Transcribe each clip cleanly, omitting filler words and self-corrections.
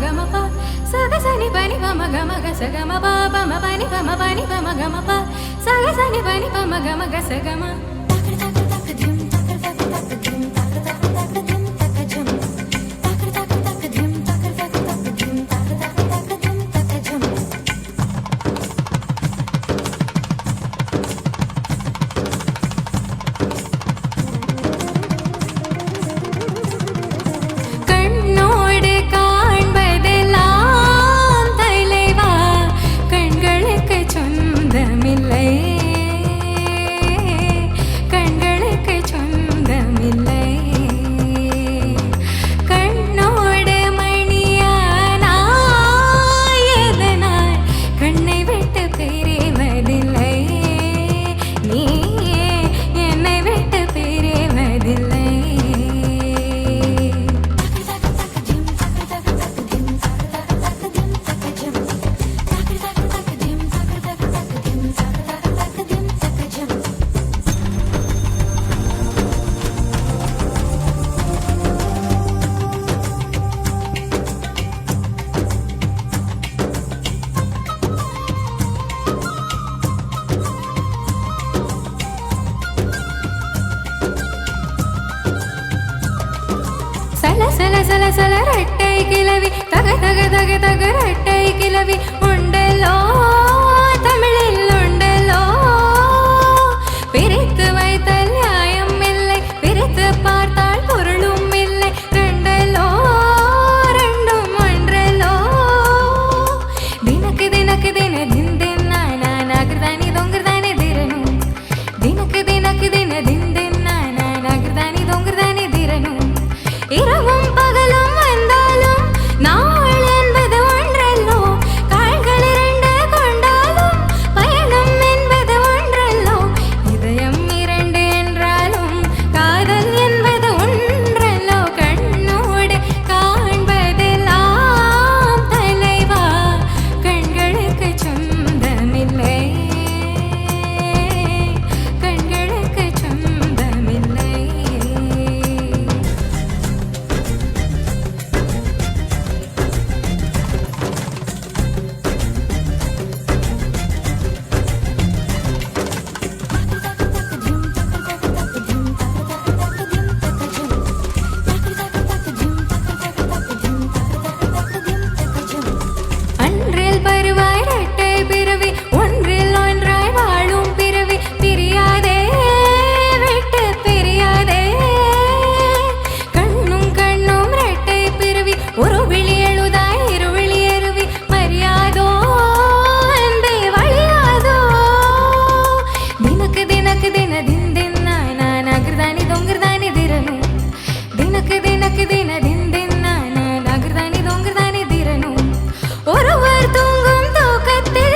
gama pa sa ga sa ni pa ni pa ma ga sa ga ma pa pa ma pa ni pa ma ga ma pa sa ga sa ni pa ma ga sa ga ma சல சல ரெட்டை கிளவி தக தக தக தக ரெட்டை கிளவி உண்டலோ தமிழில் உண்டலோ பிரித்து வைத்தல் நியாயம் இல்லை பிரித்து பார்த்தால் பொருளும் இல்லை ரெண்டலோ ரெண்டும் ஒன்றலோ தினக்கு தினக்கு தின தின் தின் நாகிருதானி தொங்கிருதானே திரணும் தினக்கு தினக்கு தின தின் தின் நாகிருதானி தொங்கிருதானே திரணும் இரவும் பகலும் வந்தாலும் நாள் என்பது ஒன்றல்லோ கால்கள் இரண்டு கொண்டாலும் பயணம் என்பது ஒன்றல்லோ இதயம் இரண்டு என்றாலும் காதல் என்பது ஒன்றல்லோ கண்ணோடு காண்பதெல்லாம் தலைவா கண்களுக்கு சொந்தமில்லை கண்களுக்கு சொந்தமில்லை பருவாய் ரெட்டை பிறவி ஒன்றில் ஒன்றாய் வாழும் பிறவி பிரியாதே விட்டு பிரியாதே கண்ணும் கண்ணும் ரெட்டை பிறவி ஒரு விழி எழுதாய் இருவிழி எருவி மரியாதோ அன்பே வழியாதோ தினக்கு தினக்கு தின தின் தின் நாகிருதானி தொங்கிருதானி திரணும் தினக்கு தினக்கு தின தின் தின் நாகிருதானி தொங்கிருதானி திரணும் ஒருவர் தூங்கும் தூக்கத்தில்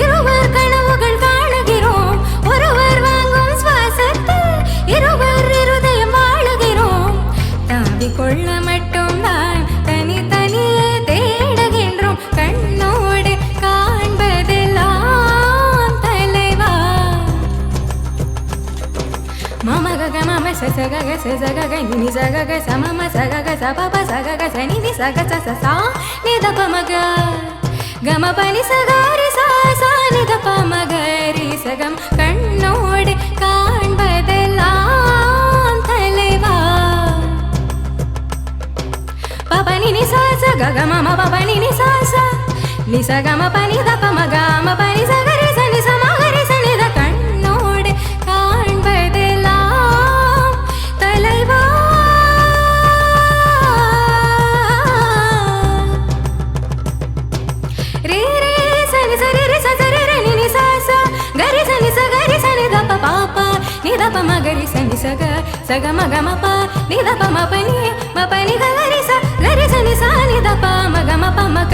இருவர் கனவுகள் காணுகிறோம் ஒருவர் வாங்கும் சுவாசத்தில் இருவர் இருதயம் வாழுகிறோம் தாவிக் கொள்ள மட்டும் தான் தனி தனியே தேடுகின்றோம் கண்ணோடு காண்பதெல்லாம் தலைவா மம கக மம சசக சசக நினி சக சமம சக சபப சக சனிதி சக சசா நிதப மக கம பனி சகாரி சாசா நிதப மகரி சகம் கண்ணோடு காண்பதெல்லாம் தலைவா பபனி நி சாச கக மம பபனி நி சாச நி சகம பனி தப மக ம பனி சகரி சனி சமகரி சனித கண்ணோடு காண்பதெல்லாம் தலைவா ரே ரே சனி சரி ரி சரி ரி நி சாசா கரி சனி சகரி சனி தப பாபா நி தப மகரி சனி சக சக மக மப நி தப மபனி மபனி கரி ச கரி சனி சா நி தப மக மப மக